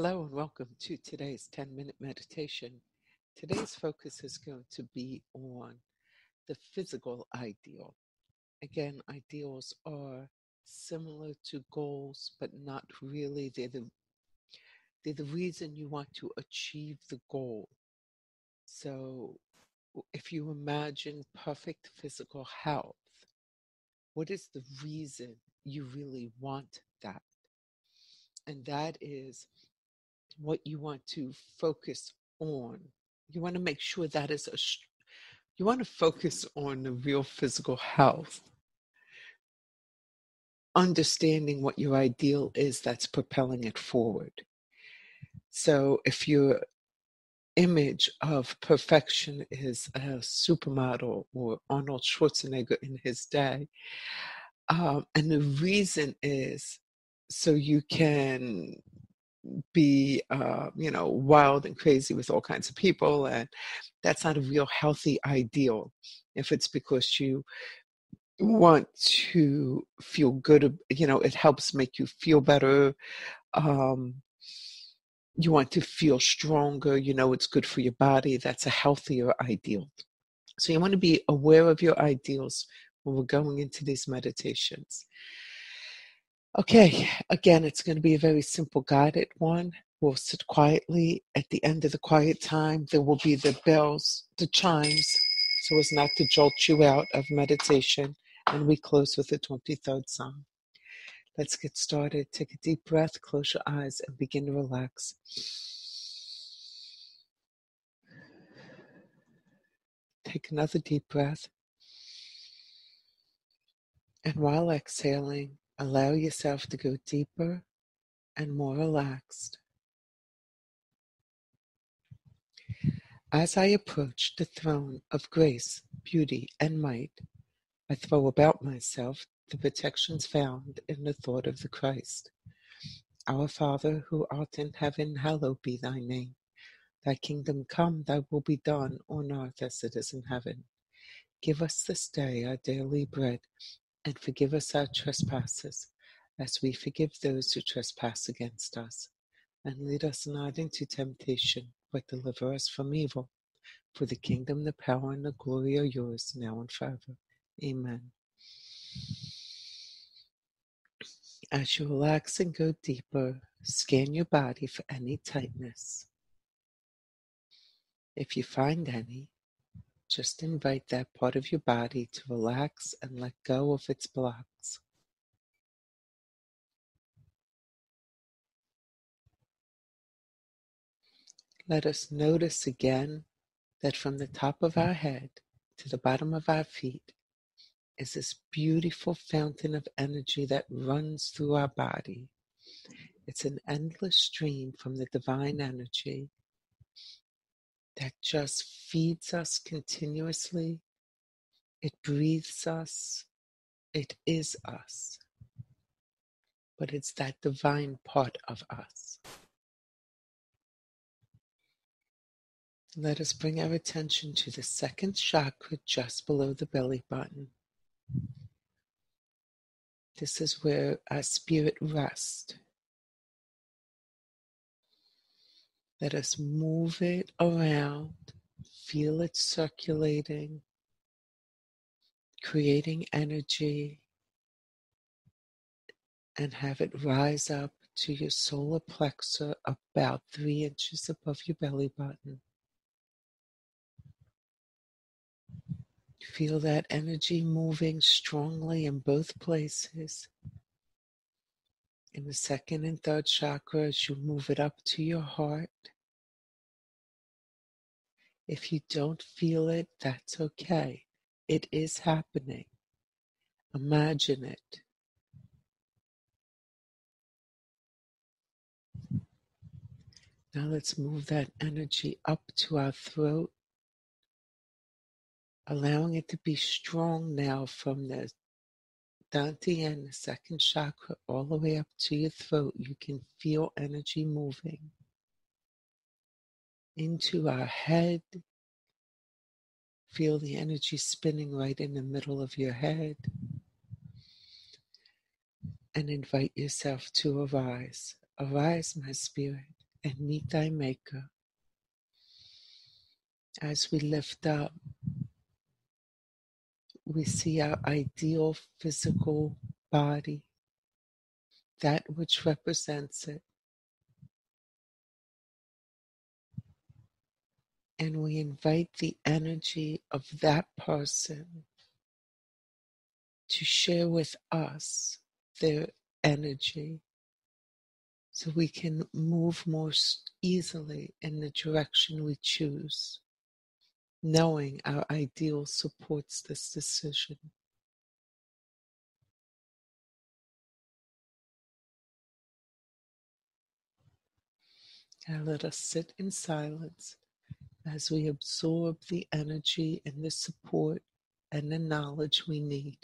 Hello and welcome to today's 10-minute meditation. Today's focus is going to be on the physical ideal. Again, ideals are similar to goals, but not really. They're the reason you want to achieve the goal. So if you imagine perfect physical health, what is the reason you really want that? And that is what you want to focus on. You want to make sure that you want to focus on the real physical health, understanding what your ideal is that's propelling it forward. So if your image of perfection is a supermodel or Arnold Schwarzenegger in his day, and the reason is so you can be wild and crazy with all kinds of people, and that's not a real healthy ideal. If it's because you want to feel good, it helps make you feel better, you want to feel stronger, it's good for your body, that's a healthier ideal. So you want to be aware of your ideals when we're going into these meditations. Okay, again, it's going to be a very simple guided one. We'll sit quietly. At the end of the quiet time, there will be the bells, the chimes, so as not to jolt you out of meditation. And we close with the 23rd Psalm. Let's get started. Take a deep breath, close your eyes, and begin to relax. Take another deep breath. And while exhaling, allow yourself to go deeper and more relaxed. As I approach the throne of grace, beauty, and might, I throw about myself the protections found in the thought of the Christ. Our Father, who art in heaven, hallowed be thy name. Thy kingdom come, thy will be done on earth as it is in heaven. Give us this day our daily bread, and forgive us our trespasses, as we forgive those who trespass against us. And lead us not into temptation, but deliver us from evil. For the kingdom, the power, and the glory are yours, now and forever. Amen. As you relax and go deeper, scan your body for any tightness. If you find any, just invite that part of your body to relax and let go of its blocks. Let us notice again that from the top of our head to the bottom of our feet is this beautiful fountain of energy that runs through our body. It's an endless stream from the divine energy that just feeds us continuously. It breathes us. It is us. But it's that divine part of us. Let us bring our attention to the second chakra just below the belly button. This is where our spirit rests. Let us move it around, feel it circulating, creating energy, and have it rise up to your solar plexus about 3 inches above your belly button. Feel that energy moving strongly in both places. In the second and third chakra, as you move it up to your heart. If you don't feel it, that's okay. It is happening. Imagine it. Now let's move that energy up to our throat, allowing it to be strong now from the Danti and the second chakra all the way up to your throat. You can feel energy moving into our head. Feel the energy spinning right in the middle of your head. And invite yourself to arise. Arise, my spirit. and meet thy Maker. As we lift up, we see our ideal physical body, that which represents it, and we invite the energy of that person to share with us their energy so we can move more easily in the direction we choose, knowing our ideal supports this decision. Now let us sit in silence as we absorb the energy and the support and the knowledge we need.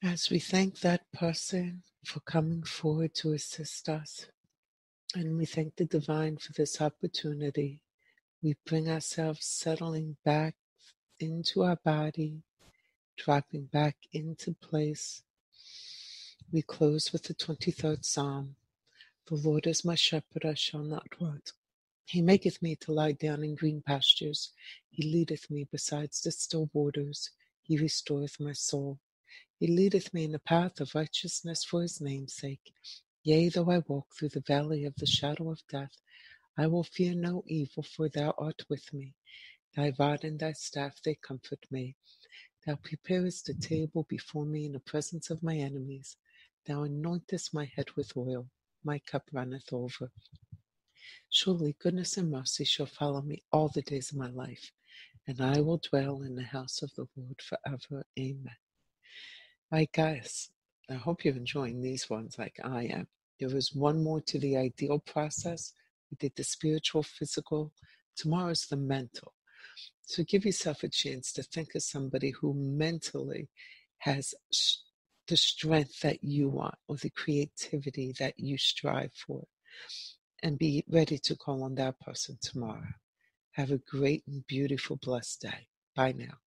As we thank that person for coming forward to assist us, and we thank the divine for this opportunity, we bring ourselves settling back into our body, dropping back into place. We close with the 23rd Psalm. The Lord is my shepherd, I shall not want. He maketh me to lie down in green pastures. He leadeth me beside the still waters. He restoreth my soul. He leadeth me in the path of righteousness for his name's sake. Yea, though I walk through the valley of the shadow of death, I will fear no evil, for thou art with me. Thy rod and thy staff, they comfort me. Thou preparest a table before me in the presence of my enemies. Thou anointest my head with oil. My cup runneth over. Surely goodness and mercy shall follow me all the days of my life, and I will dwell in the house of the Lord forever. Amen. Right, guys, I hope you're enjoying these ones like I am. There is one more to the ideal process. We did the spiritual, physical. Tomorrow's the mental. So give yourself a chance to think of somebody who mentally has the strength that you want or the creativity that you strive for, and be ready to call on that person tomorrow. Have a great and beautiful, blessed day. Bye now.